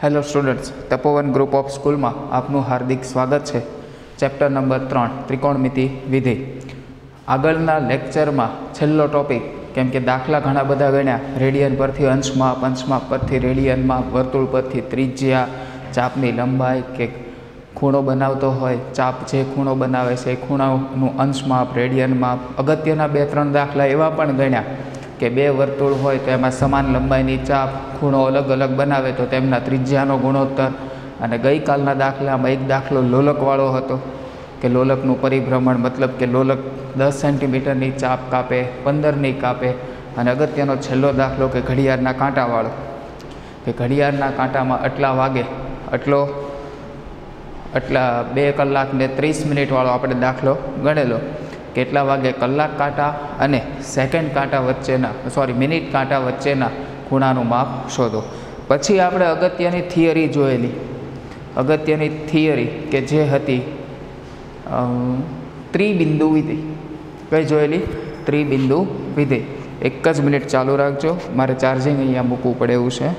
Hello students, Tapovan group of school में आपनु हार्दिक स्वागत है। चैप्टर नंबर 3 त्रिकोणमिति विधेय। आगळना लेक्चर में छेल्लो टॉपिक केम के दाखला घणा बधा गण्या। रेडियन परथी अंशमाप परथी रेडियन माप, वर्तुळ परथी त्रिज्या, चापनी लंबाई के खूणो बनावतो होय, चाप जे खूणो बनावे छे खूणानुं अंशमाप, रेडियन माप। अगत्यना 2-3 दाखला एवा पण गण्या के बे वर्तुळ होय तो एमां समान लंबाईनी चाप, खूणो अलग अलग बनावे तो तेमना त्रिज्यानो गुणोत्तर। अने गई कालना दाखलामां एक दाखलो लोलकवाळो हतो के लोलकनुं परिभ्रमण, मतलब के लोलक 10 सेंटीमीटरनी चाप कापे, 15 कापे। अने अगत्यनो छेल्लो दाखलो के घड़ियाळना कांटावाळो के घड़ियाळना कांटामां आटला वागे आटला 2 कलाक ने 30 मिनिट वाळो आपणे दाखलो गणेलो। કેટલા વાગે કલાક કાંટા અને સેકન્ડ કાંટા વચ્ચેના મિનિટ કાંટા વચ્ચેના ખૂણાનું માપ શોધો। પછી આપણે અગત્યની થિયરી જોયેલી, અગત્યની થિયરી કે જે હતી ત્રિબિંદુ વિધેય। કઈ જોયેલી? ત્રિબિંદુ વિધેય। એક જ મિનિટ ચાલુ રાખજો, મારે ચાર્જિંગ અહીંયા મૂકવું પડે એવું છે।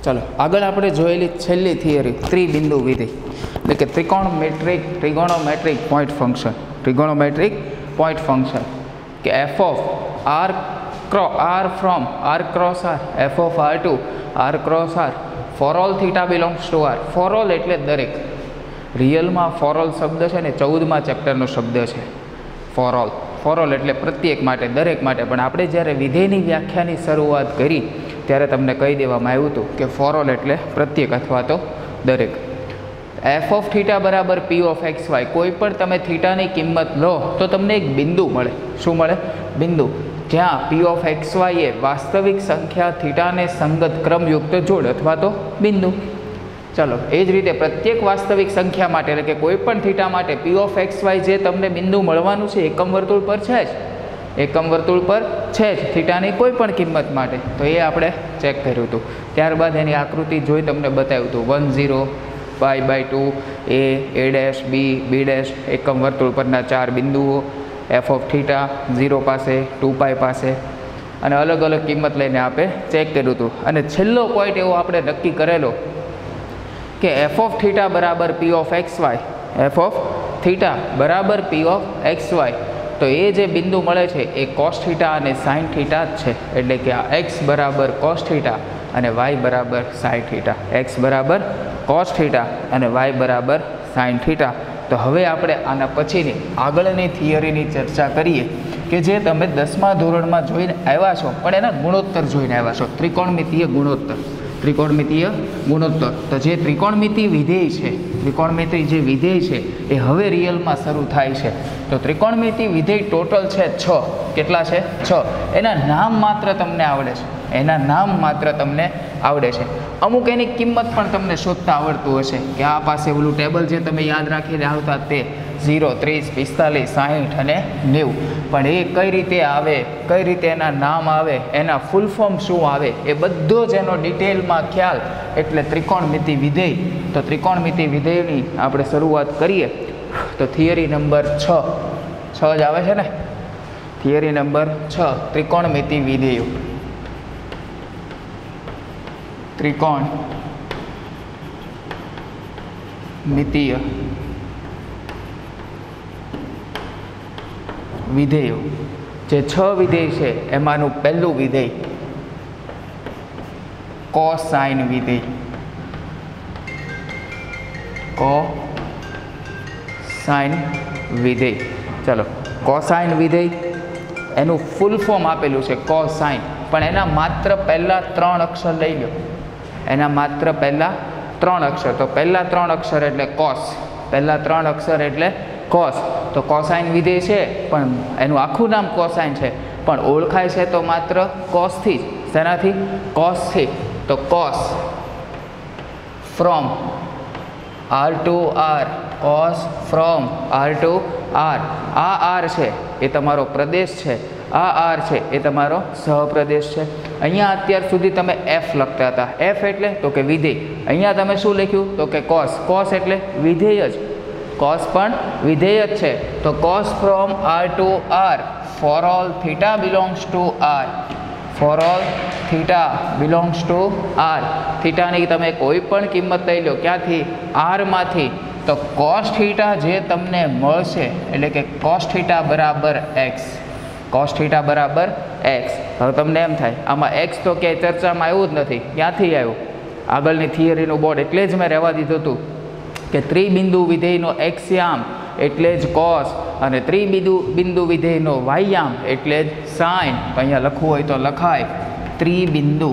चलो आगळ आपणे जोयेली छेल्ली थियरी त्रिबिंदु विधेय એટલે કે trigonometric point function. Trigonometric point function કે f of r from r cross r, f of r to r cross r for all theta belongs to r। for all એટલે દરેક। રિયલમાં for all શબ્દ છે ને 14મા ચેપ્ટરનો શબ્દ છે for all। for all એટલે પ્રત્યેક માટે, દરેક માટે। પણ આપણે જ્યારે વિધેયની વ્યાખ્યાની શરૂઆત કરી ત્યારે તમને કહી દેવામાં આવ્યું હતું કે ફોર ઓલ એટલે પ્રત્યેક અથવા તો દરેક। એફ ઓફ થીટા બરાબર પી ઓફ એક્સ વાય, કોઈ પણ તમે થીટાની કિંમત લો તો તમને એક બિંદુ મળે। શું મળે? બિંદુ। જ્યાં પી ઓફ એક્સ વાય એ વાસ્તવિક સંખ્યા થીટાને સંગત ક્રમયુક્ત જોડ અથવા તો બિંદુ। ચાલો એ જ રીતે પ્રત્યેક વાસ્તવિક સંખ્યા માટે એટલે કે કોઈ પણ થીટા માટે પી ઓફ એક્સ વાય જે તમને બિંદુ મળવાનું છે એકમ વર્તુળ પર છે જ, એકમ વર્તુળ પર છે જ થીટાની કોઈ પણ કિંમત માટે। તો એ આપણે ચેક કર્યું હતું। ત્યારબાદ એની આકૃતિ જોઈ તમને બતાવ્યું હતું 1 0 π/2 a ડેશ b ડેશ એકમ વર્તુળ પરના 4 બિંદુઓ, એફ ઓફ થીટા 0 પાસે 2π પાસે, અને અલગ અલગ કિંમત લઈને આપણે ચેક કર્યું હતું। અને છેલ્લો પોઈન્ટ એવો આપણે નક્કી કરેલો કે એફ ઓફ થીટા બરાબર P of X Y, F of theta બરાબર પી ઓફ એક્સ વાય। તો એ જે બિંદુ મળે છે એ કોસ થીટા અને સાઇન થીટા જ છે। એટલે કે આ એક્સ બરાબર કોસ થીટા અને વાય બરાબર સાઇન થીટા, એક્સ બરાબર કોસ થીટા અને વાય બરાબર સાઇન થીટા। તો હવે આપણે આના પછીની આગળની થિયરીની ચર્ચા કરીએ કે જે તમે 10મા ધોરણમાં જોઈને આવ્યા છો, પણ એના ગુણોત્તર જોઈને આવ્યા છો। ત્રિકોણમિતીય ગુણોત્તર, ત્રિકોણમિતીય ગુણોત્તર। તો જે ત્રિકોણમિતિ વિધેય છે, ત્રિકોણમિતિ જે વિધેય છે એ હવે રિયલમાં શરૂ થાય છે। તો ત્રિકોણમિતિ વિધેય ટોટલ છે 6। કેટલા છે? 6। એના નામ માત્ર તમને આવડે છે, એના નામ માત્ર તમને આવડે છે। અમુક એની કિંમત પણ તમને શોધતા આવડતું હશે કે આ પાસે ઓલું ટેબલ જે તમે યાદ રાખીને આવતા તે 0 30 45 60 અને 90, પણ એ કઈ રીતે આવે, કઈ રીતે એના નામ આવે, એના ફૂલ ફોર્મ શું આવે, એ બધો જ એનો ડિટેલમાં ખ્યાલ એટલે ત્રિકોણમિતિ વિધેય। તો ત્રિકોણમિતિ વિધેયની આપણે શરૂઆત કરીએ તો થિયરી નંબર 6 જ આવે છે ને, થિયરી નંબર 6 ત્રિકોણમિતિ વિધેયો। ત્રિકોણમિતીય વિધેયો જે 6 વિધેય છે એમાંનું પહેલું વિધેય કોસાઇન વિધેય। કોસાઇન વિધેય। ચલો કોસાઇન વિધેય એનું ફૂલ ફોર્મ આપેલું છે કોસાઇન, પણ એના માત્ર પહેલાં 3 અક્ષર લઈ લો. એના માત્ર પહેલાં 3 અક્ષર. તો પહેલાં 3 અક્ષર એટલે કોસ, પહેલાં 3 અક્ષર એટલે કોસ. તો કોસાઇન વિધેય છે પણ એનું આખું નામ કોસાઇન છે, પણ ઓળખાય છે તો માત્ર કોસથી જ. શેનાથી? કોસથી. તો cos from R to R, cos from R to R. આ R છે એ તમારો પ્રદેશ છે, આ R છે એ તમારો સહપ્રદેશ છે. અહીંયા અત્યાર સુધી તમે F લખતા હતા. F એટલે તો કે વિધેય. અહીંયા તમે શું લખ્યું? તો કે કોસ. કોસ એટલે વિધેય જ. કોસ પણ વિધેય જ છે. તો cos from R to R for all theta belongs to R. For all theta belongs to R. થીટાની તમે કોઈ પણ કિંમત લઈ લો. ક્યાંથી? R માંથી. તો કોસ થીટા જે તમને મળશે એટલે કે કોસ થીટા બરાબર x. કોસ થીટા બરાબર x. હવે તમને એમ થાય આમાં x તો ક્યાંય ચર્ચામાં આવ્યું જ નથી. ક્યાંથી આવ્યું? આગળની થિયરીનું બોર્ડ એટલે જ મેં રહેવા દીધું હતું કે ત્રિબિંદુ વિધેયનો એક્સયામ એટલે જ કોસ અને ત્રિબિંદુ વિધેયનો વાયયામ એટલે જ સાઇન. તો અહીંયા લખવું હોય તો લખાય ત્રિબિંદુ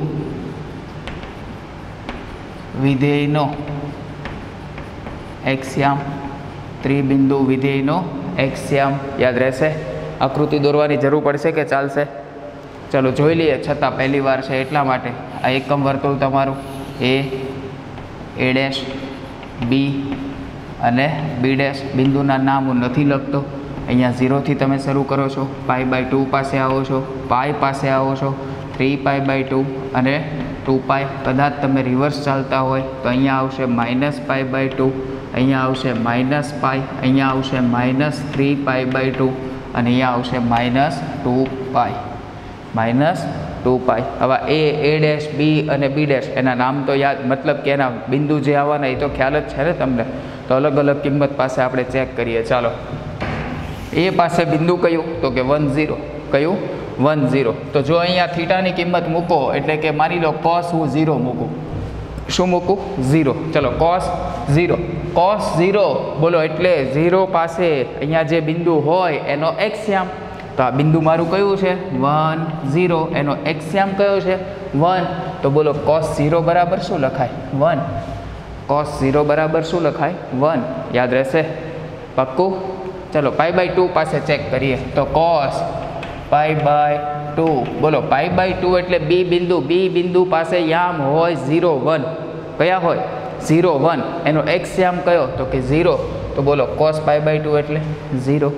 વિધેયનો એક્સયામ. ત્રિબિંદુ વિધેયનો એક્સયામ યાદ રહેશે. આકૃતિ દોરવાની જરૂર પડશે કે ચાલશે? ચલો જોઈ લઈએ, છતાં પહેલી વાર છે એટલા માટે. આ એકમ વર્તુળ તમારું એ ડેશ બી અને બી ડેશ. બિંદુના નામ હું નથી લખતો. અહીંયા 0 થી તમે શરૂ કરો છો, π/2 પાસે આવો છો, પાઈ પાસે આવો છો, 3π/2 અને 2π. કદાચ તમે રિવર્સ ચાલતા હોય તો અહીંયા આવશે -π/2, અહીંયા આવશે -π, અહીંયા આવશે -3π/2 અને અહીંયા આવશે -2π. -2π. હવે એ ડેશ બી અને બી ડેશ એના નામ તો યાદ, મતલબ કે એના બિંદુ જે આવવાના એ તો ખ્યાલ જ છે ને તમને. તો અલગ અલગ કિંમત પાસે આપણે ચેક કરીએ. ચાલો એ પાસે બિંદુ કયું? તો કે 1 0. કયું? 1 0. તો જો અહીંયા થીટાની કિંમત મૂકો એટલે કે માની લો કોસ હું 0 મૂકું. શું મૂકું? 0. ચલો કોસ 0. કોસ 0 બોલો એટલે 0 પાસે અહીંયા જે બિંદુ હોય એનો એક્સયામ. તો આ બિંદુ મારું કયું છે? 1 0. એનો એક્સયામ કયો છે? 1. તો બોલો કોસ 0 બરાબર શું લખાય? 1. કોસ 0 બરાબર શું લખાય? 1. યાદ રહેશે? પાક્કું? ચલો π/2 પાસે ચેક કરીએ. તો કોસ π/2 બોલો π/2 એટલે બી બિંદુ પાસે યામ હોય 0 1. કયા હોય? 0 1. એનો એક્સયામ કયો? તો કે 0. તો બોલો કોસ π/2 એટલે 0.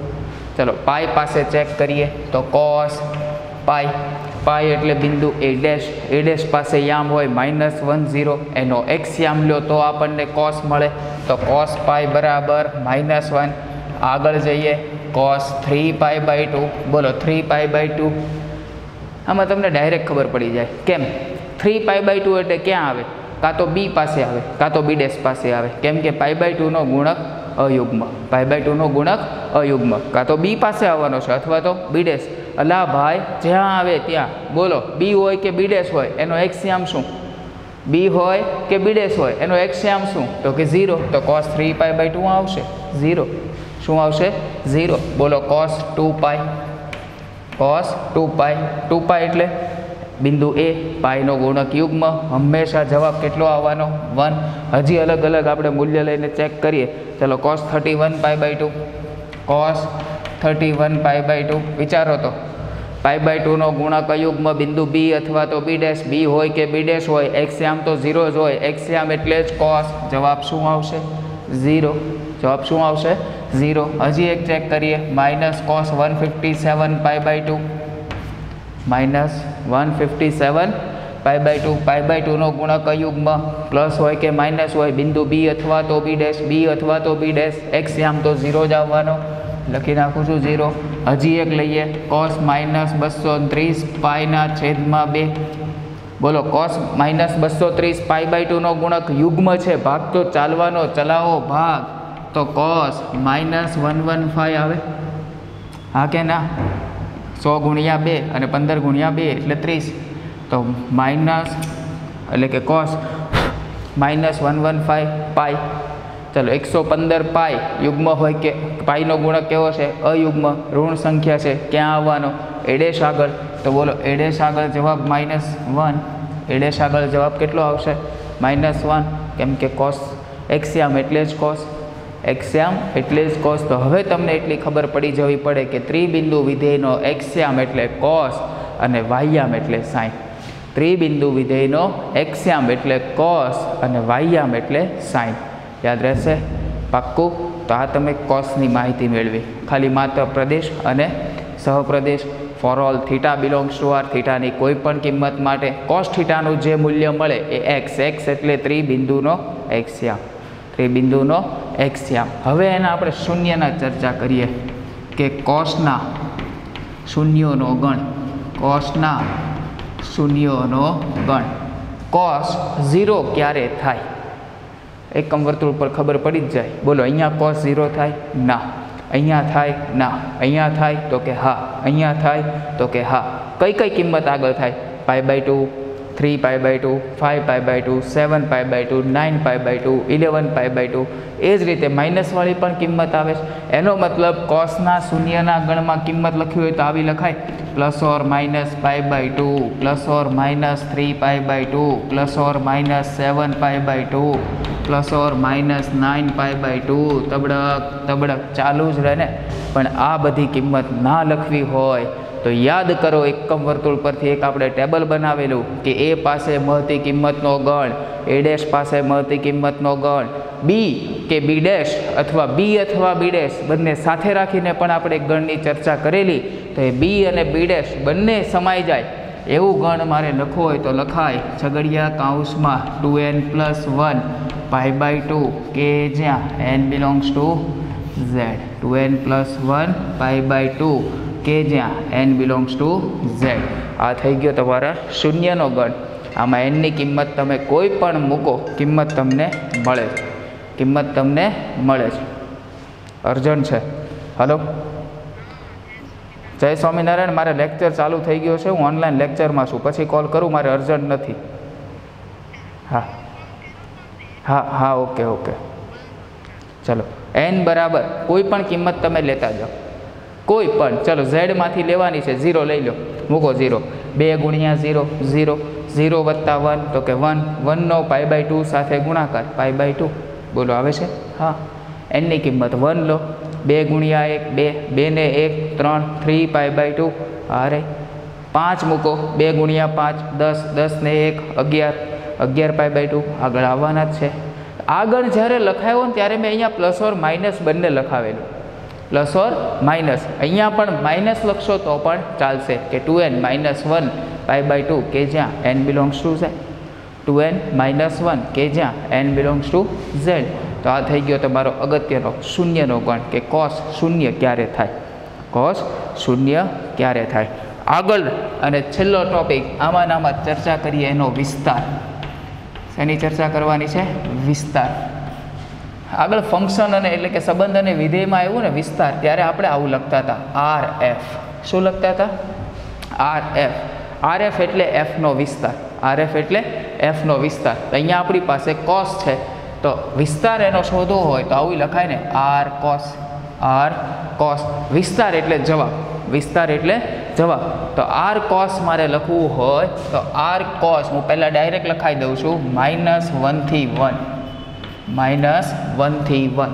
ચલો પાઈ પાસે ચેક કરીએ. તો કોસ પાઈ એટલે બિંદુ એ ડેશ પાસે યામ હોય -1 0. એનો એક્સયામ લ્યો તો આપણને કોસ મળે. તો કોસ પાઈ બરાબર -1. આગળ જઈએ. કોસ 3π/2 બોલો 3π/2. આમાં તમને ડાયરેક્ટ ખબર પડી જાય. કેમ? 3π/2 એટલે ક્યાં આવે? કાં તો બી પાસે આવે કાં તો બી ડેશ પાસે આવે. કેમ કે π/2 નો ગુણક અયુગ્મ. π/2 નો ગુણક અયુગ્મ કાં તો બી પાસે આવવાનો છે અથવા તો બી ડેશ. અલા ભાઈ જ્યાં આવે ત્યાં બોલો બી હોય કે બી ડેશ હોય એનો એક્સયામ શું? બી હોય કે બી ડેશ હોય એનો એક્સયામ શું? તો કે 0. તો cos 3π/2 આવશે 0. શું આવશે? 0. બોલો cos 2π. cos 2π. 2π એટલે બિંદુ એ પાઈનો ગુણક યુગ્મ. હંમેશા જવાબ કેટલો આવવાનો? 1. હજી અલગ અલગ આપણે મૂલ્ય લઈને ચેક કરીએ. ચલો cos 31π/2. cos 31π/2 વિચારો તો π/2 નો ગુણક અયુગ્મ બિંદુ બી અથવા તો બી ડેશ. બી હોય કે બી ડેશ હોય એક્સયામ તો 0 જ હોય. એક્સયામ એટલે જ cos. જવાબ શું આવશે? 0. જવાબ શું આવશે? 0. હજી એક ચેક કરીએ. -cos 157π/2. -157π/2. π/2 નો ગુણક અયુગ્મ પ્લસ હોય કે માઇનસ હોય બિંદુ બી અથવા તો બી ડેશ. બી અથવા તો બી ડેશ એક્સયામ તો 0 જ આવવાનો. લખી નાખું છું 0. હજી એક લઈએ. cos -230π/2. બોલો cos -230π/2 નો ગુણક યુગ્મ છે. ભાગ તો ચાલવાનો, ચલાવો ભાગ. તો cos -115 આવે. હા કે ના? 100 ગુણ્યા 2 અને 15 ગુણ્યા 2 એટલે 30. તો માઇનસ એટલે કે cos -115π चलो 115 पाई युग्म होय के पाईनो गुणक केवो छे अयुग्म ऋण संख्या छे क्या आववानो ए डैश आगळ तो बोलो ए डैश आगळ जवाब -1 ए डैश आगळ जवाब केटलो आवशे -1 केम के cos एक्सियाम एटले ज cos एक्सियाम एटले ज cos तो हवे तमने एटली खबर पड़ी जवी पड़े के त्रिबिंदु विधेयनो एक्सियाम एटले cos अने वायाम एटले sin त्रिबिंदु विधेयनो एक्सियाम एटले cos अने वायाम एटले sin याद रहेशे पाक्कू तो आ तमे cos नी माहिती मेळवी खाली मात्र प्रदेश अने सहप्रदेश for all theta belongs to R theta नी कोईपण किंमत माटे cos थीटा नु जे मूल्य मळे ए x x एटले त्रिबिंदुनो एक्सियाम त्रिबिंदुनो एक्सियाम हवे एना आपणे शून्यना चर्चा करीए के cos ना शून्योनो गण cos ना शून्योनो गण cos 0 क्यारे थाय एकम वर्तुळ पर खबर पड़ी ज जाए बोलो अहींया cos 0 थाय ना अहींया थाय ना अहींया थाय तो के हाँ अहींया थाय तो के हाँ कई कई किंमत आगळ थाय π/2 3π/2 5π/2 7π/2 9π/2 11π/2 ए ज रीते माइनस वाली पण किंमत आवे एनो मतलब cos ना शून्यना गणमां किंमत लखी होय तो आवी लखाय +or-π/2 +or-3π/2 +or-7π/2 +or-9π/2 तबड़क तबड़क चालू ज रहे ने पण आ बधी किंमत ना लखवी होय तो याद करो एकम वर्तुळ परथी एक आपणे टेबल बनावेलुं के ए पासे महती किंमतनो गण ए डैश पासे महती किंमतनो गण बी के बी डैश अथवा बी डैश बंने साथे राखीने पण आपणे गणनी चर्चा करेली तो ए बी अने बी डैश बंने समाई जाय एवुं गण मारे लखवो होय तो लखाय छगड़िया काउंसमां 2n+1 π/2 के ज्यां n belongs to z 2n+1 π/2 के ज्यां n बिलोंग्स टू z आ थई गयो तमारा शून्यनो गण आमां n नी किंमत तमे कोई पण मूको किंमत तमने मळे छे अर्जन छे हेलो जय स्वामीनारायण मारे लेक्चर चालू थई गयो छे हूँ ऑनलाइन लेक्चर में छूं पछी कॉल करूँ मारे अर्जंट नथी हाँ हाँ हाँ ओके ओके चलो n बराबर कोई पण किंमत तमे लेता जाओ कोई पण चलो z मांथी लेवानी छे 0 लई लो मूको 0 2 × 0 0 0 + 1 तो के 1 1 नो π/2 साथे गुणाकार π/2 बोलो आवे छे हाँ n नी किंमत 1 लो 2 × 1 2 2 ने 1 3 3 π/2 अरे 5 मूको 2 × 5 10 10 ने 1 11 11 π/2 आगळ आववाना ज छे आगळ ज्यारे लखायो ने त्यारे मैं अहींया प्लस और माइनस बंने लखावेलुं प्लस और माइनस अहींया पण माइनस लखशो तो पण चालशे के 2n-1 π/2 के ज्यां n belongs to z 2n-1 के ज्यां n बिलोंग्स टू z तो आ थई गयो तमारो अगत्यनो शून्यनो गण के cos शून्य क्यारे थाय cos शून्य क्यारे थाय आगळ अने छेल्लो टॉपिक आमानामां चर्चा करीए एनो विस्तार एनी चर्चा करवानी छे विस्तार आगळ फंक्शन अने एटले के संबंध अने विधेयमां आव्युं ने विस्तार त्यारे आपणे आवुं लखता हता RF शुं लखता हता RF एटले f नो विस्तार RF एटले f नो विस्तार अहींया आपणी पासे cos छे तो विस्तार एनो शोधवो होय तो आवुं लखाय ने r cos विस्तार एटले जवाब तो r cos मारे लखवू होय तो r cos हूँ पहला डायरेक्ट लखाई दऊं छूं -1 થી 1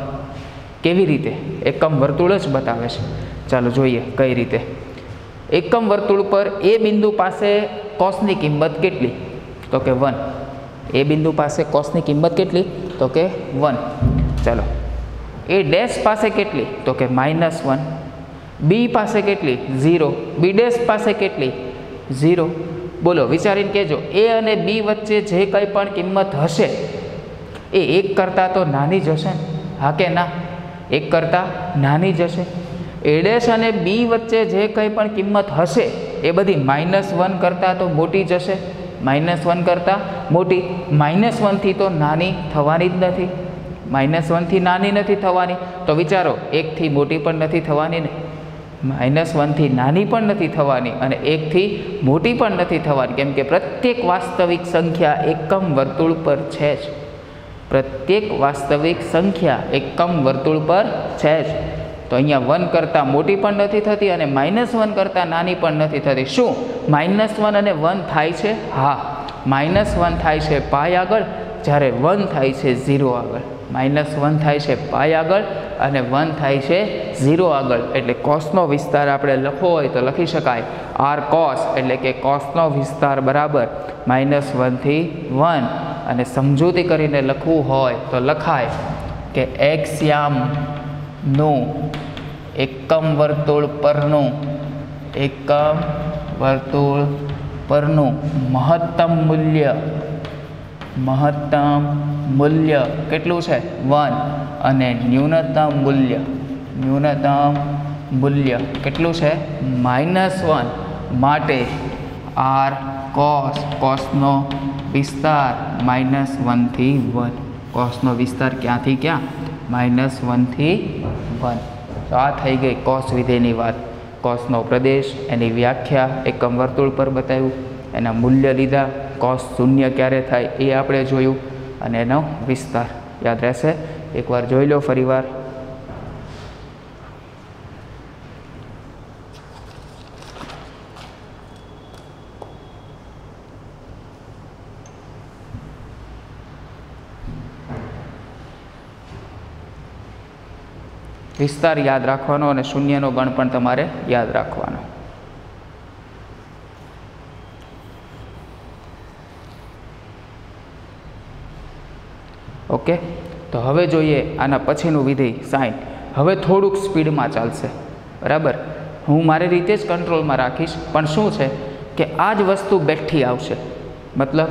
केवी रीते एकम वर्तुळ ज बतावे छे चालो जोईए कई रीते एकम वर्तुळ पर ए बिंदु पासे cos नी किंमत केटली तो के 1 ए बिंदु पासे cos नी किंमत केटली तो के 1 चलो ए डैश पासे केटली तो के -1 बी पासे केटली 0 बी डैश पासे केटली 0 बोलो विचारीने कहेजो ए अने बी वच्चे जे कंई पण किंमत हशे ए 1 करता तो नानी ज हशे हाँ के ना 1 करता नानी ज हशे ए डैश अने बी वच्चे जे कंई पण किंमत हशे ए बधी -1 करता तो मोटी ज हशे -1 करता मोटी -1 थी तो नानी थवानी ज नथी -1 थी नानी नथी थवानी तो विचारो 1 थी मोटी पण नथी थवानी ने -1 थी नानी पण नथी थवानी अने 1 थी मोटी पण नथी थवानी केम के प्रत्येक वास्तविक संख्या एकम वर्तुळ पर छे ज પ્રત્યેક વાસ્તવિક સંખ્યા એકમ વર્તુળ પર છે જ. તો અહીંયા 1 કરતાં મોટી પણ નથી થતી અને -1 કરતાં નાની પણ નથી થતી. શું -1 અને 1 થાય છે? હા, -1 થાય છે પાઈ આગળ, જ્યારે 1 થાય છે 0 આગળ. -1 થાય છે પાઈ આગળ અને 1 થાય છે 0 આગળ. એટલે કોસનો વિસ્તાર આપણે લખવો હોય તો લખી શકાય r cos, એટલે કે કોસનો વિસ્તાર બરાબર -1 થી 1. અને સમજૂતી કરીને લખવું હોય તો લખાય કે x યામનું એકમ વર્તુળ પરનું મહત્તમ મૂલ્ય કેટલું છે? 1. અને ન્યૂનતમ મૂલ્ય કેટલું છે? -1. માટે r cos, કોસનો વિસ્તાર -1 થી 1. કોસનો વિસ્તાર ક્યાંથી ક્યાં? -1 થી 1. તો આ થઈ ગઈ કોસ વિધેયની વાત. કોસનો પ્રદેશ, એની વ્યાખ્યા, એકમ વર્તુળ પર બતાવ્યું, એના મૂલ્ય લીધા, કોસ શૂન્ય ક્યારે થાય એ આપણે જોયું, અને એનો વિસ્તાર યાદ રહેશે. એકવાર જોઈ લો ફરીવાર. વિસ્તાર યાદ રાખવાનો અને શૂન્યનો ગણ પણ તમારે યાદ રાખવાનો. ઓકે, તો હવે જોઈએ આના પછીનું વિધેય સાઇન. હવે થોડુંક સ્પીડમાં ચાલશે, બરાબર. હું મારી રીતે જ કંટ્રોલમાં રાખીશ, પણ શું છે કે આ જ વસ્તુ બેઠી આવશે. મતલબ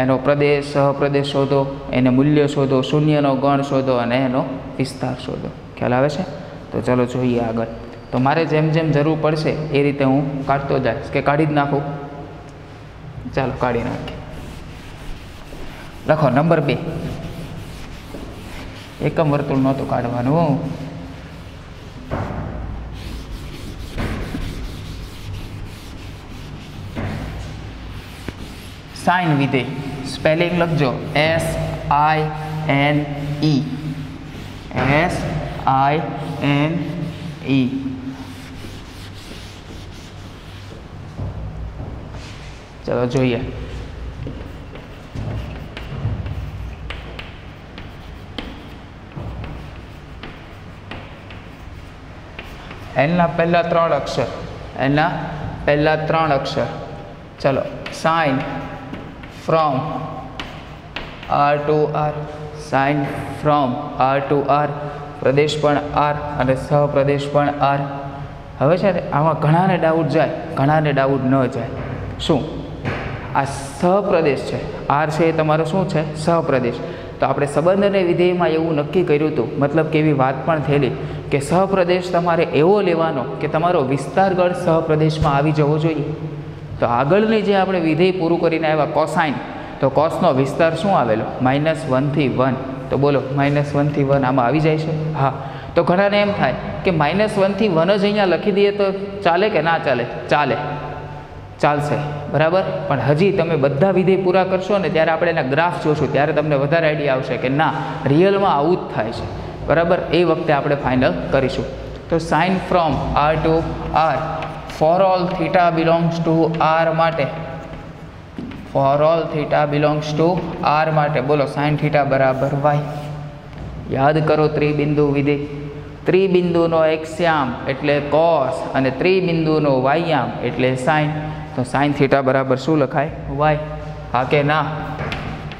એનો પ્રદેશ, સહપ્રદેશ શોધો, એને મૂલ્ય શોધો, શૂન્યનો ગણ શોધો અને એનો વિસ્તાર શોધો. ખ્યાલ આવે છે? તો ચલો જોઈએ આગળ. તો મારે જેમ જેમ જરૂર પડશે એ રીતે હું કાઢતો જઈશ, કે કાઢી જ નાખું? ચાલો કાઢી નાખીએ. લખો નંબર 2. એકમ વર્તુળ નહોતું કાઢવાનું. સાઇન વિધેય. સ્પેલિંગ લખજો SINE. SINE. ચલો જોઈએ. એના પહેલા 3 અક્ષર. ચલો, sine from R to R. Sine from R to R. પ્રદેશ પણ R અને સહપ્રદેશ પણ R. હવે છે ને આમાં ઘણાને ડાઉટ જાય, ઘણાને ડાઉટ ન જાય. શું આ સહપ્રદેશ છે? R છે એ તમારો શું છે? સહપ્રદેશ. તો આપણે સંબંધ અને વિધેયમાં એવું નક્કી કર્યું હતું, મતલબ કે એવી વાત પણ થયેલી કે સહપ્રદેશ તમારે એવો લેવાનો કે તમારો વિસ્તાર ગણ સહપ્રદેશમાં આવી જવો જોઈએ. તો આગળની જે આપણે વિધેય પૂરું કરીને આવ્યા કોસાઇન, તો કોસનો વિસ્તાર શું આવેલો? -1 થી 1. તો બોલો, -1 થી 1 આમાં આવી જાય છે? હા. તો ઘણાને એમ થાય કે -1 થી 1 જ અહીંયા લખી દઈએ તો ચાલે કે ના ચાલે? ચાલશે, બરાબર. પણ હજી તમે બધા વિધેય પૂરા કરશો ને ત્યારે આપણે એના ગ્રાફ જોશું, ત્યારે તમને વધારે આઈડિયા આવશે કે ના, રિયલમાં આવું જ થાય છે, બરાબર. એ વખતે આપણે ફાઇનલ કરીશું. તો sine from R to R. For all theta belongs to R માટે, બોલો સાઇન થીટા બરાબર y. યાદ કરો ત્રિબિંદુ વિધેય. ત્રિબિંદુનો એક્સયામ એટલે કોસ અને ત્રિબિંદુનો વાયયામ એટલે સાઇન. તો સાઇન થીટા બરાબર શું લખાય? y. હા કે ના?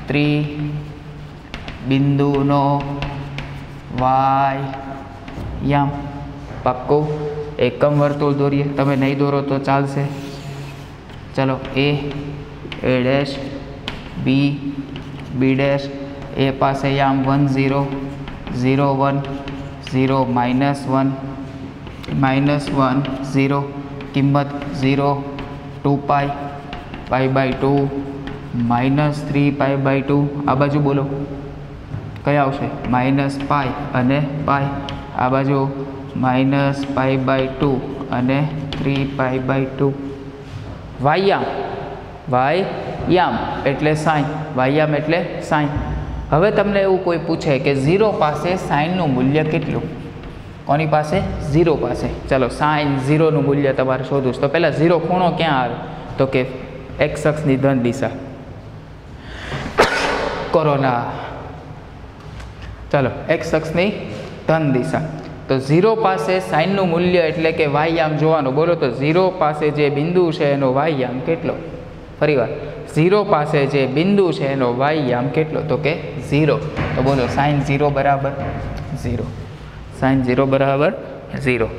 ત્રિબિંદુનો વાયયામ. પાક્કું? એકમ વર્તુળ દોરીએ. તમે નહીં દોરો તો ચાલશે. ચલો, A dash, B dash. A પાસે યામ 1 0 0 1 0 -1 0. કિંમત 0 2 પાઈ /2 -3 π/2. આ બાજુ બોલો કયા આવશે? -પાઈ અને પાઈ. આ બાજુ -π/2 અને 3 π/2. વાયયામ એટલે સાઇન. વાયયામ એટલે સાઇન. હવે તમને એવું કોઈ પૂછે કે 0 પાસે સાઇનનું મૂલ્ય કેટલું? કોની પાસે? 0 પાસે. ચલો સાઇન 0નું મૂલ્ય તમારે શોધવું છે. તો પહેલાં 0 ખૂણો ક્યાં આવે? તો કે એક્સ અક્ષની ધન દિશા. કોરોના. ચાલો એક્સ અક્ષની ધન દિશા. તો 0 પાસે સાઇનનું મૂલ્ય એટલે કે વાયયામ જોવાનું. બોલો તો 0 પાસે જે બિંદુ છે એનો વાયયામ કેટલો? ફરીવાર 0 પાસે જે બિંદુ છે એનો વાયયામ કેટલો? તો કે 0. તો બોલો સાઇન 0 બરાબર 0. સાઇન 0 બરાબર 0.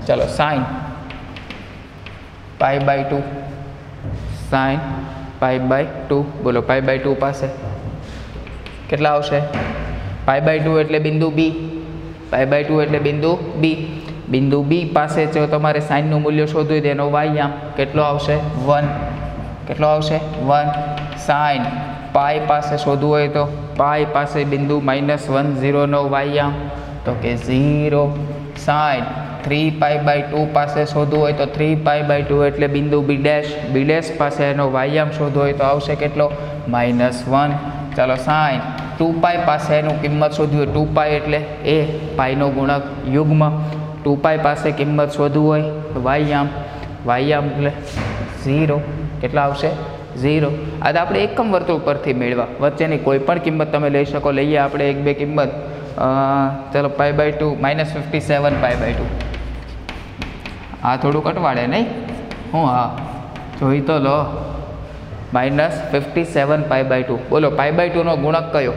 ચાલો સાઇન π/2. સાઇન π/2. બોલો π/2 પાસે કેટલા આવશે? π/2 એટલે બિંદુ બી. π/2 એટલે બિંદુ બી. બિંદુ બી પાસે જો તમારે સાઇનનું મૂલ્ય શોધવું હોય તો એનો વાયયામ કેટલો આવશે? 1. કેટલો આવશે? 1. સાઇન પાઈ પાસે શોધવું હોય તો પાઈ પાસે બિંદુ -1 0નો વાયયામ તો કે 0. સાઇન 3π/2 પાસે શોધવું હોય તો 3π/2 એટલે બિંદુ બી ડેશ. બી ડેશ પાસે એનો વાયયામ શોધવો હોય તો આવશે કેટલો? -1. ચાલો સાઇન 2π પાસે એનું કિંમત શોધવી હોય 2π એટલે એ પાઈનો ગુણક યુગ્મ. 2π પાસે કિંમત શોધવું હોય તો વાયયામ એટલે 0. કેટલા આવશે? 0. આ તો આપણે એકમ વર્તુળ પરથી મેળવા. વચ્ચેની કોઈ પણ કિંમત તમે લઈ શકો. લઈએ આપણે 1-2 કિંમત. ચાલો π/2 -57 π/2. આ થોડું કટવાડે નહીં? હું હા જોઈ તો લો. -57 π/2. બોલો π/2 નો ગુણક કયો?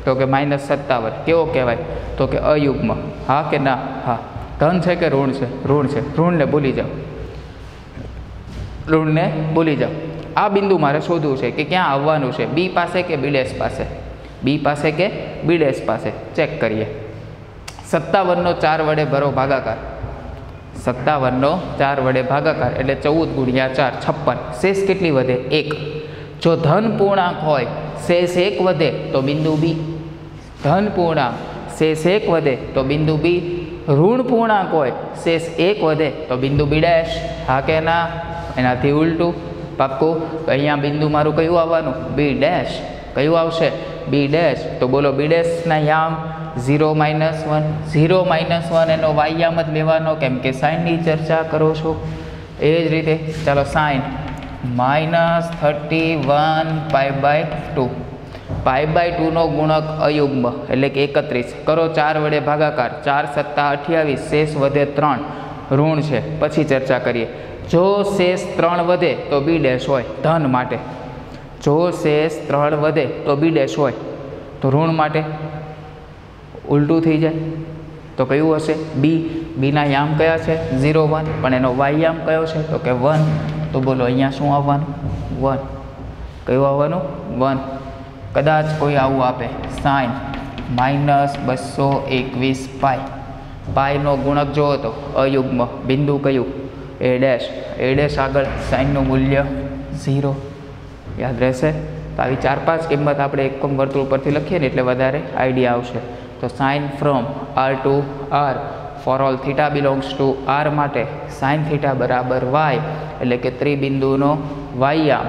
તો કે -57. કેવો કહેવાય? તો કે અયુગ્મ. હા કે ના? હા. ધન છે કે ઋણ છે? ઋણ છે. ઋણને ભૂલી જાઓ. ઋણને ભૂલી જાઓ. આ બિંદુ મારે શોધવું છે કે ક્યાં આવવાનું છે? બી પાસે કે બી ડેશ પાસે? બી પાસે કે બી ડેશ પાસે? ચેક કરીએ. 57નો 4 વડે ભરો ભાગાકાર. 57નો 4 વડે ભાગાકાર એટલે 14 × 4 56. શેષ કેટલી વધે? 1. જો ધન પૂર્ણાંક હોય શેષ 1 વધે તો બિંદુ બી. ધન પૂર્ણાંક શેષ 1 વધે તો બિંદુ બી. ઋણ પૂર્ણાંક હોય શેષ 1 વધે તો બિંદુ બી ડેશ. હા કે ના? એનાથી ઉલટું. પાક્કું? તો અહીંયા બિંદુ મારું કયું આવવાનું? B dash. કયું આવશે? B dash. તો બોલો બી ડેશના યામ 0 - 1. 0 - 1 એનો વાયયામ જ લેવાનો કેમ કે સાઇનની ચર્ચા કરો છો. એ જ રીતે ચાલો સાઇન -31 π/2. π/2 નો ગુણક અયુગ્મ એટલે કે 31. કરો 4 વડે ભાગાકાર. 4 × 7 = 28. શેષ વધે 3. ઋણ છે. પછી ચર્ચા કરીએ. જો શેષ 3 વધે તો બી ડેશ હોય ધન માટે. જો શેષ 3 વધે તો બી ડેશ હોય તો ઋણ માટે ઉલટું થઈ જાય. તો કયું હશે? બી. બીના યામ કયા છે? 0 1. પણ એનો વાયયામ કયો છે? તો કે 1. તો બોલો અહીંયા શું આવવાનું? 1. કયું આવવાનું? 1. કદાચ કોઈ આવું આપે સાઇન -221 π. પાઈનો ગુણક જોવો તો અયુગ્મ. બિંદુ કયું? એ ડેશ. એ ડેશ આગળ સાઇનનું મૂલ્ય 0. યાદ રહેશે? તો આવી 4-5 કિંમત આપણે એકમ વર્તુળ પરથી લખીએ ને એટલે વધારે આઈડિયા આવશે. તો sine from R to R for all theta belongs to R માટે સાઇન થીટા બરાબર y એટલે કે ત્રિબિંદુનો વાયયામ.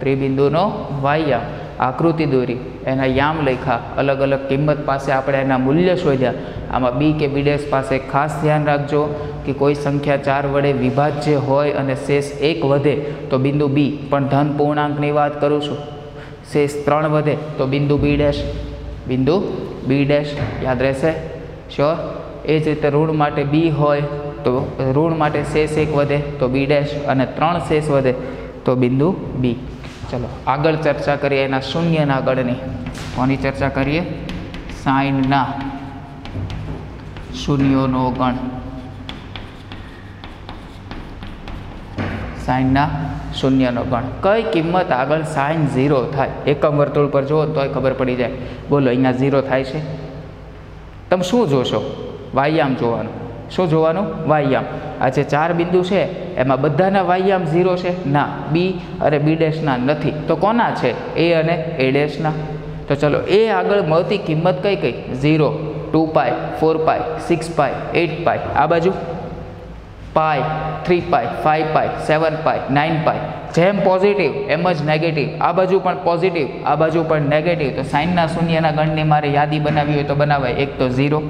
ત્રિબિંદુનો વાયયામ. આકૃતિ દોરી એના યામ લખ્યા. અલગ અલગ કિંમત પાસે આપણે એના મૂલ્ય શોધ્યા. આમાં બી કે બી ડેશ પાસે ખાસ ધ્યાન રાખજો કે કોઈ સંખ્યા 4 વડે વિભાજ્ય હોય અને શેષ 1 વધે તો બિંદુ બી. પણ ધન પૂર્ણાંકની વાત કરું છું. શેષ 3 વધે તો બિંદુ બી ડેશ. બિંદુ બી ડેશ. યાદ રહેશે? શ્યોર? એ જ રીતે ઋણ માટે બી હોય તો ઋણ માટે શેષ 1 વધે તો બી ડેશ અને 3 શેષ વધે તો બિંદુ બી. ચલો આગળ ચર્ચા કરીએ એના શૂન્યના ગણની. કોની ચર્ચા કરીએ? સાઇનના શૂન્યોનો ગણ. સાઇનના શૂન્યનો ગણ. કઈ કિંમત આગળ સાઇન 0 થાય? એકમ વર્તુળ પર જુઓ તોય ખબર પડી જાય. બોલો અહીંયા 0 થાય છે. તમે શું જોશો? વાયયામ જોવાનું. શું જોવાનું? વાયયામ. આ જે 4 બિંદુ છે એમાં બધાના વાયયામ 0 છે? ના. બી અને બી ડેશના નથી. તો કોના છે? એ અને એ ડેશના. તો ચલો એ આગળ મળતી કિંમત કઈ કઈ? 0, 2π, 4π, 6π, 8π. આ બાજુ પાઈ, 3 પાઈ, 5 પાઈ, 7 પાઈ, 9 પાઈ. જેમ પોઝિટિવ એમ જ નેગેટિવ. આ બાજુ પણ પોઝિટિવ, આ બાજુ પણ નેગેટિવ. તો સાઇનના શૂન્યના ગણની મારે યાદી બનાવવી હોય તો બનાવાય. એક તો 0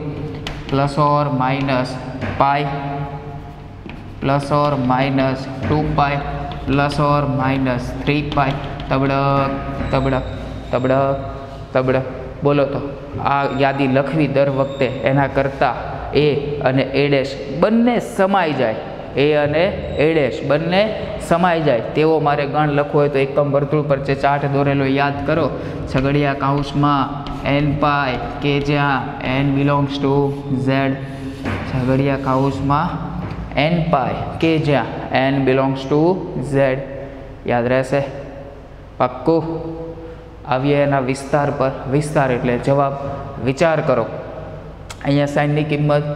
plus or minus pi plus or minus 2 pi plus or minus 3 પાઈ. તબડક તબડક તબડક તબડક. બોલો તો આ યાદી લખવી દર વખતે એના કરતાં એ અને એ ડેશ બંને સમાઈ જાય, એ અને એ ડેશ બંને સમાઈ જાય તેવો મારે ગણ લખવો હોય તો એકમ વર્તુળ પર જે ચાર્ટ દોરેલો યાદ કરો. છગડિયા કૌંસમાં n પાઈ કે જ્યાં n બિલોંગ્સ ટુ z. છગડિયા કૌંસમાં n પાઈ કે જ્યાં n બિલોંગ્સ ટુ z. યાદ રહેશે? પાક્કું? આવીએ એના વિસ્તાર પર. વિસ્તાર એટલે જવાબ. વિચાર કરો. અહીંયા સાઇનની કિંમત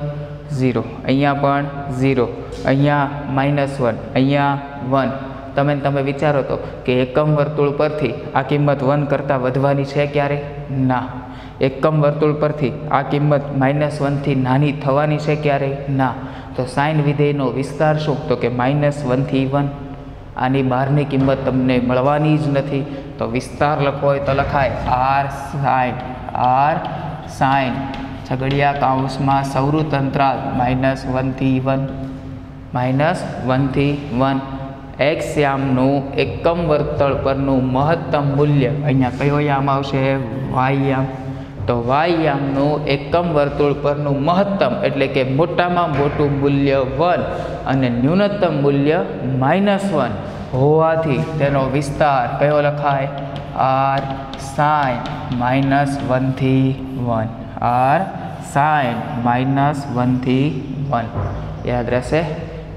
0, અહીંયા પણ 0, અહીંયા -1, અહીંયા 1. તમે વિચારો તો કે એકમ વર્તુળ પરથી આ કિંમત 1 કરતાં વધવાની છે ક્યારે? ના. એકમ વર્તુળ પરથી આ કિંમત -1 થી નાની થવાની છે ક્યારે? ના. તો સાઇન વિધેયનો વિસ્તાર શું? તો કે -1 થી 1. આની બહારની કિંમત તમને મળવાની જ નથી. તો વિસ્તાર લખવો હોય તો લખાય r sin. r sin છગડિયા કૌંસમાં સૌરુત અંતરાલ -1 થી 1, -1 થી 1. x યામનું એકમ વર્તુળ પરનું મહત્તમ મૂલ્ય, અહીંયા કયો યામ આવશે? y યામ. તો y યામનું એકમ વર્તુળ પરનું મહત્તમ એટલે કે મોટામાં મોટું મૂલ્ય 1 અને ન્યૂનતમ મૂલ્ય -1 હોવાથી તેનો વિસ્તાર કયો લખાય? r sin -1 થી 1. r sin -1 થી 1. યાદ રહેશે?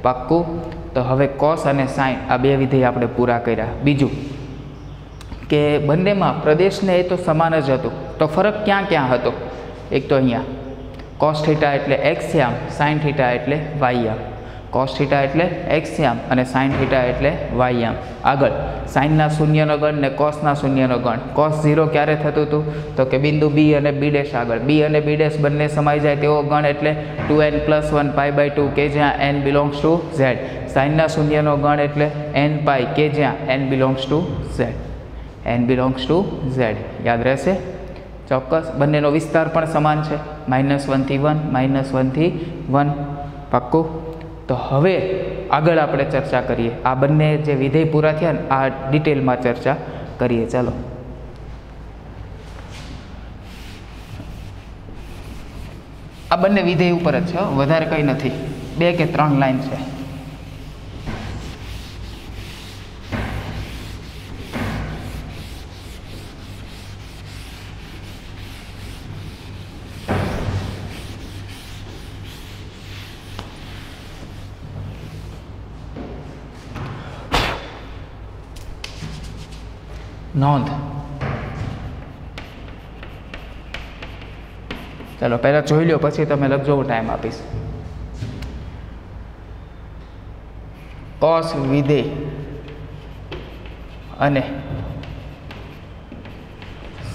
પાક્કું? તો હવે cos અને sin આ બે વિધેય આપણે પૂરા કર્યા. બીજું કે બંનેમાં પ્રદેશને એ તો સમાન જ હતું, તો ફરક ક્યાં ક્યાં હતો? એક તો અહીંયા cos થીટા એટલે x યામ, sin થીટા એટલે y યામ. cos થીટા એટલે x યામ અને sin થીટા એટલે y યામ. આગળ સાઇનના શૂન્યનો ગણ ને કોસના શૂન્યનો ગણ. cos 0 ક્યારે થતું હતું? તો કે બિંદુ b અને b ડેશ આગળ. b અને b ડેશ બંને સમાઈ જાય તેવો ગણ એટલે 2n + 1 π/2 કે જ્યાં n બિલોંગ્સ ટુ z. સાઇનના શૂન્યનો ગણ એટલે n પાઈ કે જ્યાં n belongs to z. n belongs to z. યાદ રહેશે? ચોક્કસ. બંનેનો વિસ્તાર પણ સમાન છે, -1 થી 1, -1 થી 1. પાક્કું? તો હવે આગળ આપણે ચર્ચા કરીએ. આ બંને જે વિધેય પૂરા થયા ને આ ડિટેલમાં ચર્ચા કરીએ. ચાલો. આ બંને વિધેય ઉપર જ છે, વધારે કંઈ નથી. 2 કે 3 લાઈન છે. નોંધ. ચાલો પહેલાં જોઈ લો, પછી તમે લખજો, હું ટાઈમ આપીશ. cos વિધેય અને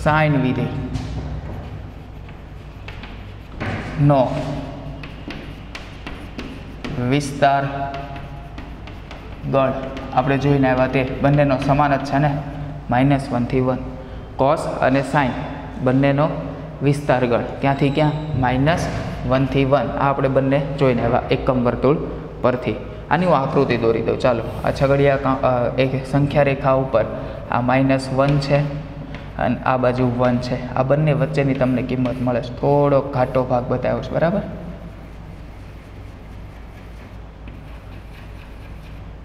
sin વિધેય નો વિસ્તાર ગણ આપણે જોઈને આવ્યા તે બંનેનો સમાન જ છે ને, -1 થી 1. cos અને sin બંનેનો વિસ્તાર ગણ ક્યાંથી ક્યાં? -1 થી 1. આ આપણે બંને જોઈને આવ્યા એકમ વર્તુળ પરથી. આની હું આકૃતિ દોરી દઉં. ચાલો. આ છગડિયા એક સંખ્યા રેખા ઉપર આ -1 છે અને આ બાજુ 1 છે. આ બંને વચ્ચેની તમને કિંમત મળે છે. થોડો ઘાટો ભાગ બતાવ્યો છે, બરાબર?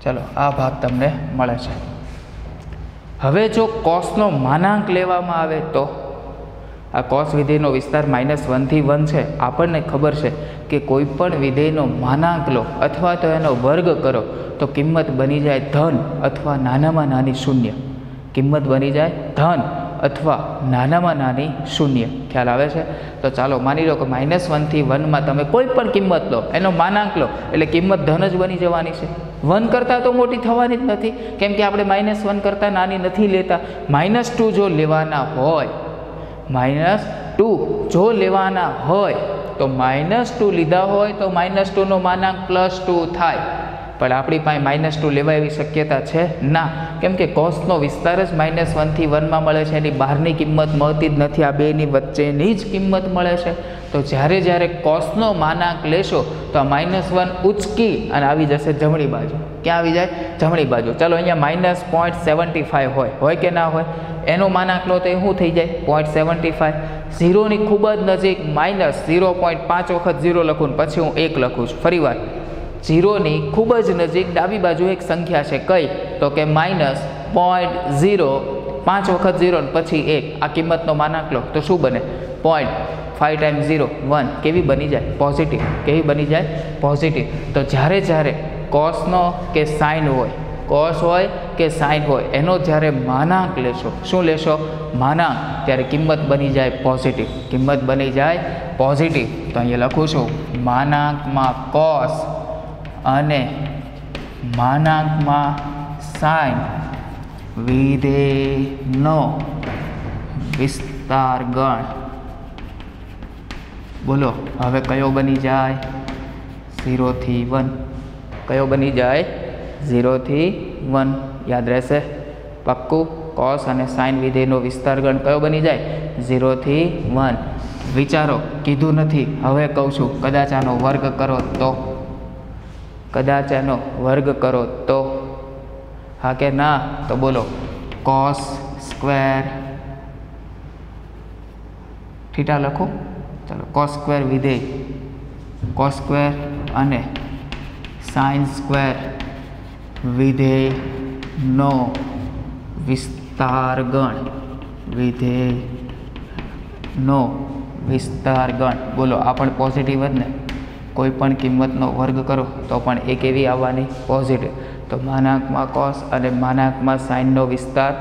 ચલો, આ ભાગ તમને મળે છે. હવે જો કોસનો માનાંક લેવામાં આવે તો આ cos વિધેયનો વિસ્તાર -1 થી 1 છે. આપણને ખબર છે કે કોઈ પણ વિધેયનો માનાંક લો અથવા તો એનો વર્ગ કરો તો કિંમત બની જાય ધન અથવા નાનામાં નાની શૂન્ય. કિંમત બની જાય ધન અથવા નાનામાં નાની શૂન્ય. ખ્યાલ આવે છે? તો ચાલો માની લો કે -1 થી 1માં તમે કોઈ પણ કિંમત લો, એનો માનાંક લો એટલે કિંમત ધન જ બની જવાની છે. 1 કરતાં તો મોટી થવાની જ નથી, કેમ કે આપણે -1 કરતાં નાની નથી લેતા. -2 જો લેવાના હોય, -2 જો લેવાના હોય તો -2 લીધા હોય તો -2 નો માનાંક +2 થાય, પણ આપણી પાસે -2 લેવા એવી શક્યતા છે ના, કેમ કે કોસનો વિસ્તાર જ -1 થી 1 માં મળે છે, એની બહારની કિંમત મળતી જ નથી, આ બેની વચ્ચેની જ કિંમત મળે છે. તો જ્યારે જ્યારે કોસનો માનાંક લેશો તો આ -1 ઉચકી અને આવી જશે જમણી બાજુ. ક્યાં આવી જાય? જમણી બાજુ. ચાલો અહીંયા -0.75 હોય કે ના હોય? એનો માનાંક લો તો એ શું થઈ જાય? 0.75. 0ની ખૂબ જ નજીક -0.5 વખત 0 લખું ને પછી હું 1 લખું છું. ફરી વાર, 0ની ખૂબ જ નજીક ડાબી બાજુ એક સંખ્યા છે, કઈ? તો કે -0.5 વખત 0 ને પછી 1. આ કિંમતનો માનાંક લો તો શું બને? 0.5 × 0 1. કેવી બની જાય? પોઝિટિવ. કેવી બની જાય? પોઝિટિવ. તો જ્યારે જ્યારે કોસનો કે સાઇન હોય, કોસ હોય કે સાઇન હોય, એનો જ્યારે માનાંક લેશો, શું લેશો? માનાંક, ત્યારે કિંમત બની જાય પોઝિટિવ. કિંમત બની જાય પોઝિટિવ. તો અહીંયા લખું છું માનાંકમાં કોસ અને માનાંકમાં સાઇન વિધેયનો વિસ્તાર ગણ. બોલો હવે કયો બની જાય? 0 થી 1. કયો બની જાય? 0 થી 1. યાદ રહેશે? પાક્કું? કોસ અને સાઇન વિધેયનો વિસ્તાર ગણ કયો બની જાય? 0 થી 1. વિચારો, કીધું નથી, હવે કહું છું. કદાચ આનો વર્ગ કરો તો? કદાચ આનો વર્ગ કરો તો? હા કે ના? તો બોલો કોસ સ્ક્વેર થીટા લખો. ચાલો, કોસ સ્ક્વેર વિધેય, કોસ સ્ક્વેર અને સાઇન સ્ક્વેર વિધેયનો વિસ્તાર ગણ. વિધેયનો વિસ્તાર ગણ. બોલો આ પણ પોઝિટિવ જ ને? કોઈ પણ કિંમતનો વર્ગ કરો તો પણ એક એવી આવવાની પોઝિટિવ. તો માનાંકમાં કોસ અને માનાંકમાં સાઇનનો વિસ્તાર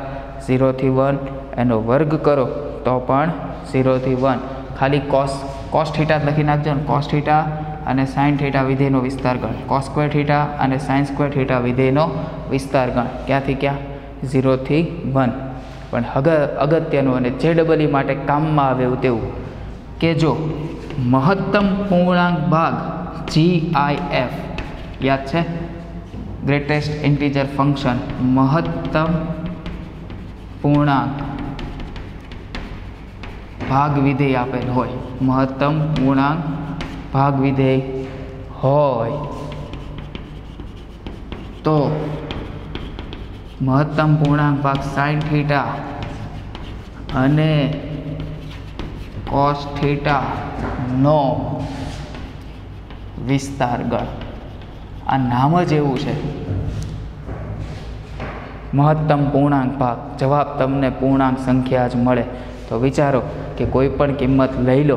0 થી 1, એનો વર્ગ કરો તો પણ 0 થી 1. ખાલી કોસ થીટા લખી નાખજો ને. કોસ થીટા અને સાઇન થીટા વિધેયનો વિસ્તાર ગણ. કોસ સ્ક્વેર થીટા અને સાઇન સ્ક્વેર થીટા વિધેયનો વિસ્તાર ગણ. ક્યાંથી ક્યાં? 0 થી 1. પણ અગત્યનું અને JEE માટે કામમાં આવે એવું તેવું કે જો મહત્તમ પૂર્ણાંક ભાગ GIF, યાદ છે? Greatest integer function. મહત્તમ પૂર્ણાંક ભાગ વિધેય આપેલ હોય, મહત્તમ પૂર્ણાંક ભાગ વિધેય હોય તો મહત્તમ પૂર્ણાંક ભાગ સાઇન થીટા અને કોસ થીટા નો વિસ્તાર ગણ. આ નામ જ એવું છે, મહત્તમ પૂર્ણાંક ભાગ. જવાબ તમને પૂર્ણાંક સંખ્યા જ મળે. તો વિચારો કે કોઈ પણ કિંમત લઈ લો,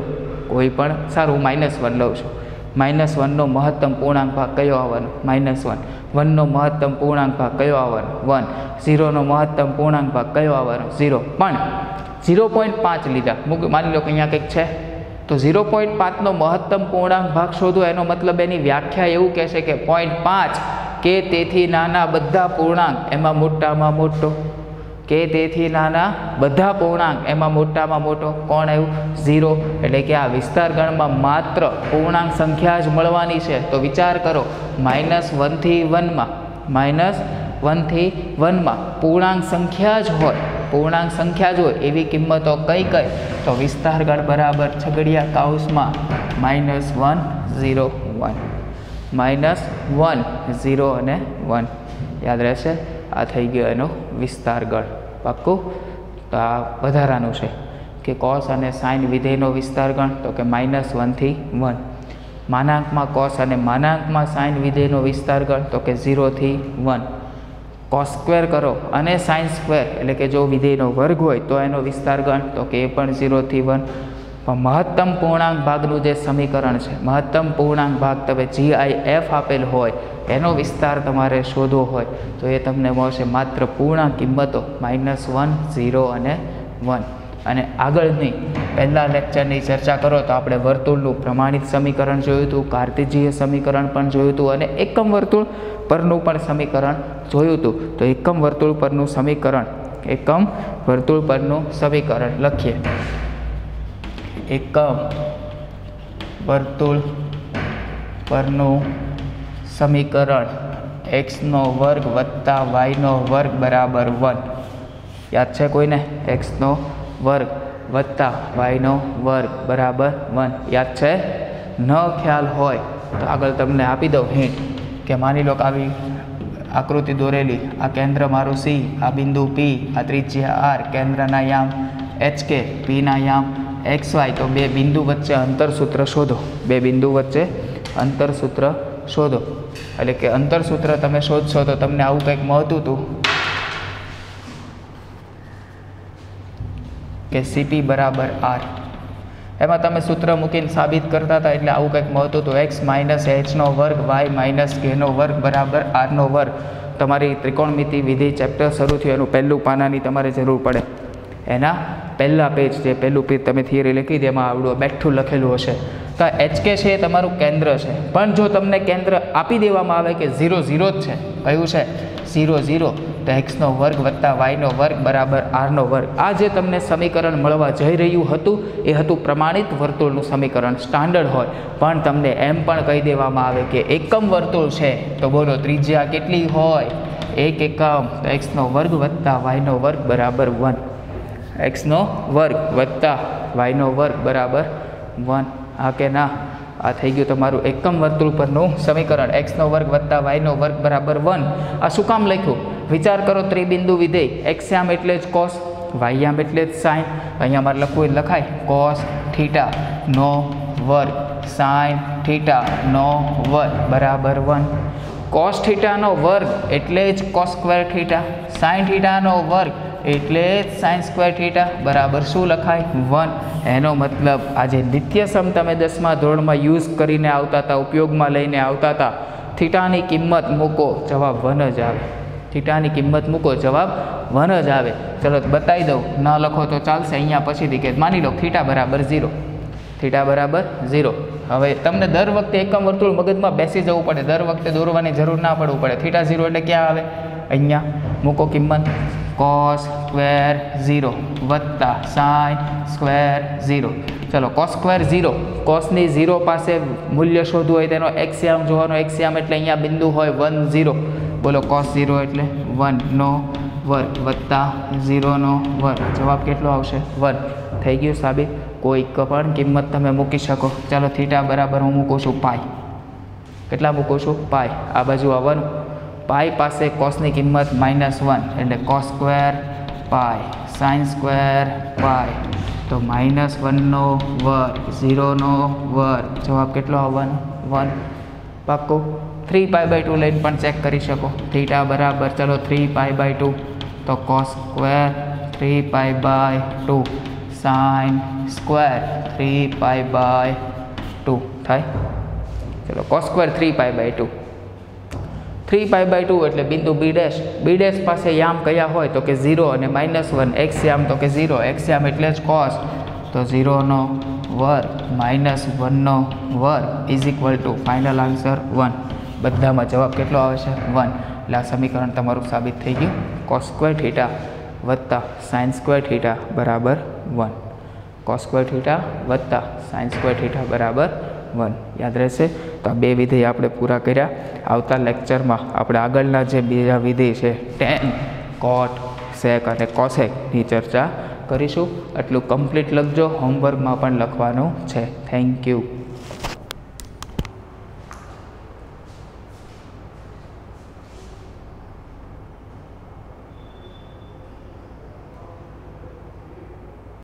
કોઈ પણ, સારું -1 લઉં છું. -1નો મહત્તમ પૂર્ણાંક ભાગ કયો આવવાનો? -1. 1નો મહત્તમ પૂર્ણાંક ભાગ કયો આવવાનો? 1. 0નો મહત્તમ પૂર્ણાંક ભાગ કયો આવવાનો? 0. પણ 0.5 લીધા. માની લો કે અહીંયા કંઈક છે, તો 0.5નો મહત્તમ પૂર્ણાંક ભાગ શોધો. એનો મતલબ એની વ્યાખ્યા એવું કહેશે કે 0.5 કે તેથી નાના બધા પૂર્ણાંક એમાં મોટામાં મોટો, કે તેથી નાના બધા પૂર્ણાંક એમાં મોટામાં મોટો. કોણ આવ્યું? 0. એટલે કે આ વિસ્તાર ગણમાં માત્ર પૂર્ણાંક સંખ્યા જ મળવાની છે. તો વિચાર કરો, -1 થી 1માં, -1 થી 1માં પૂર્ણાંક સંખ્યા જ હોય, પૂર્ણાંક સંખ્યા જ હોય એવી કિંમતો કઈ કઈ? તો વિસ્તાર ગણ બરાબર છગડિયા કાઉસમાં -1 0 1. -1 0 અને 1. યાદ રહેશે? આ થઈ ગયો એનો વિસ્તાર ગણ. પાક્કું? તો આ વધારાનું છે કે કોસ અને સાઇન વિધેયનો વિસ્તાર ગણ, તો કે -1 થી 1. માનાંકમાં કોસ અને માનાંકમાં સાઇન વિધેયનો વિસ્તાર ગણ, તો કે 0 થી 1. કોસ સ્ક્વેર કરો અને સાઇન સ્ક્વેર, એટલે કે જો વિધેયનો વર્ગ હોય તો એનો વિસ્તાર ગણ, તો કે એ પણ 0 થી 1. પણ મહત્તમ પૂર્ણાંક ભાગનું જે સમીકરણ છે, મહત્તમ પૂર્ણાંક ભાગ તમે GIF આપેલ હોય, એનો વિસ્તાર તમારે શોધવો હોય તો એ તમને મળશે માત્ર પૂર્ણાંક કિંમતો -1 0 અને 1. અને આગળની પહેલા લેક્ચરની ચર્ચા કરો તો આપણે વર્તુળનું પ્રમાણિત સમીકરણ જોયું હતું, કાર્ટેશિયન સમીકરણ પણ જોયું હતું અને એકમ વર્તુળ પરનું પણ સમીકરણ જોયું હતું. તો એકમ વર્તુળ પરનું સમીકરણ, એકમ વર્તુળ પરનું સમીકરણ લખીએ. એકમ વર્તુળ પરનું સમીકરણ એક્સનો વર્ગ વત્તા વાયનો વર્ગ બરાબર 1. યાદ છે કોઈને? એક્સનો વર્ગ વત્તા વાયનો વર્ગ બરાબર 1 યાદ છે? ન ખ્યાલ હોય તો આગળ તમને આપી દઉં હિન્ટ કે માની લો કે આવી આકૃતિ દોરેલી, આ કેન્દ્ર મારું સી, આ બિંદુ પી, આ ત્રિજ્યા આર, કેન્દ્રના યામ HK, પીના યામ XY, તો બે બિંદુ વચ્ચે અંતરસૂત્ર શોધો. બે બિંદુ વચ્ચે અંતરસૂત્ર શોધો. એટલે કે અંતરસૂત્ર તમે શોધશો તો તમને આવું કંઈક મળતું હતું કે CP બરાબર R. એમાં તમે સૂત્ર મૂકીને સાબિત કરતા હતા એટલે આવું કંઈક મળતું હતું x માઇનસ hનો વર્ગ y માઇનસ kનો વર્ગ બરાબર rનો વર્ગ. તમારી ત્રિકોણમિતિ વિધિ ચેપ્ટર શરૂ થયું એનું પહેલું પાનાની તમારે જરૂર પડે. એના પહેલાં પેજ, જે પહેલું પેજ તમે થિયરી લખી દે એમાં આવડું બેઠું લખેલું હશે. તો HK છે એ તમારું કેન્દ્ર છે, પણ જો તમને કેન્દ્ર આપી દેવામાં આવે કે 0 0 જ છે, કયું છે 0 0, તો એક્સનો વર્ગ વત્તા વાયનો વર્ગ બરાબર આરનો વર્ગ. આ જે તમને સમીકરણ મળવા જઈ રહ્યું હતું એ હતું પ્રમાણિત વર્તુળનું સમીકરણ, સ્ટાન્ડર્ડ હોય. પણ તમને એમ પણ કહી દેવામાં આવે કે એકમ વર્તુળ છે તો બોલો ત્રિજ્યા કેટલી હોય? 1 એકમ. તો એક્સનો વર્ગ વત્તા વાયનો વર્ગ બરાબર 1. એક્સનો વર્ગ વત્તા વાયનો વર્ગ બરાબર 1. હા કે ના? આ થઈ ગયું તમારું એકમ વર્તુળ પરનું સમીકરણ, એક્સનો વર્ગ વત્તા વાયનો વર્ગ બરાબર 1. આ શું કામ લખ્યું? વિચાર કરો, ત્રિબિંદુ વિધેય, એક્સ યામ એટલે જ કોસ, વાય યામ એટલે જ સાઇન. અહીંયા મારે લખવું લખાય કોસ થીટા નો વર્ગ સાઇન થીટા નો વર્ગ બરાબર 1. કોસ થીટાનો વર્ગ એટલે જ કોસ સ્ક્વેર થીટા, સાઇન થીટાનો વર્ગ એટલે જ સાઇન સ્ક્વેર થીટા બરાબર શું લખાય? 1. એનો મતલબ આજે નિત્યસમ તમે 10મા ધોરણમાં યુઝ કરીને આવતા હતા, ઉપયોગમાં લઈને આવતા હતા, થીટાની કિંમત મૂકો જવાબ 1 જ આવે. થીટાની કિંમત મૂકો જવાબ 1 જ આવે. ચલો બતાવી દઉં, ન લખો તો ચાલશે. અહીંયા પછીથી કે માની લો થીટા બરાબર 0, થીટા બરાબર 0. હવે તમને દર વખતે એકમ વર્તુળ મગજમાં બેસી જવું પડે, દર વખતે દોરવાની જરૂર ના પડવું પડે. થીટા 0 એટલે ક્યાં આવે? અહીંયા મૂકો કિંમત, કોસ સ્ક્વેર 0 વત્તા સાઇન સ્ક્વેર 0. ચલો કોસ સ્ક્વેર 0, કોસની 0 પાસે મૂલ્ય શોધવું હોય તેનો એક્સ યામ જોવાનો. એક્સ યામ એટલે અહીંયા બિંદુ હોય 1 0. બોલો કોસ 0 એટલે 1 નો વર્ગ વત્તા 0 નો વર્ગ. જવાબ કેટલો આવશે? 1. થઈ ગયું સાબિત. કોઈ પણ કિંમત તમે મૂકી શકો. ચાલો થીટા બરાબર હું મૂકું છું પાઈ. કેટલા મૂકું છું? પાઈ. આ બાજુ આ 1, પાઈ પાસે કોસની કિંમત -1 એટલે કોસ સ્ક્વેર પાઈ સાઇન સ્ક્વેર પાઈ, તો -1 નો વર્ગ 0 નો વર્ગ. જવાબ કેટલો આવવાનો? 1. પાક્કું. 3π/2 લઈને પણ ચેક કરી શકો. થીટા બરાબર ચલો 3π/2, તો કોસ સ્ક્વેર 3π/2 સાઇન સ્ક્વેર 3π/2 થાય. ચલો કોસ સ્ક્વેર 3π/2, 3π/2 એટલે બિંદુ બી ડેશ પાસે યામ કયા હોય તો કે 0 અને -1. એક્સ યામ તો કે 0, એક્સ યામ એટલે જ કોસ, તો 0 નો વર્ગ -1 નો વર્ગ is equal to final answer 1. બધામાં જવાબ કેટલો આવે છે? 1. એટલે આ સમીકરણ તમારું સાબિત થઈ ગયું. કોસ સ્ક્વેર થીટા વત્તા સાઇન સ્ક્વેર થીટા બરાબર 1. કોસ સ્ક્વેર થીટા વત્તા સાઇન સ્ક્વેર થીટા બરાબર 1. યાદ રહેશે. તો આ બે વિધેય આપણે પૂરા કર્યા. આવતા લેક્ચરમાં આપણે આગળના જે બીજા વિધેય છે ટેન, કોટ, સેક અને કોસેકની ચર્ચા કરીશું. એટલું કમ્પ્લીટ લખજો, હોમવર્કમાં પણ લખવાનું છે. Thank you.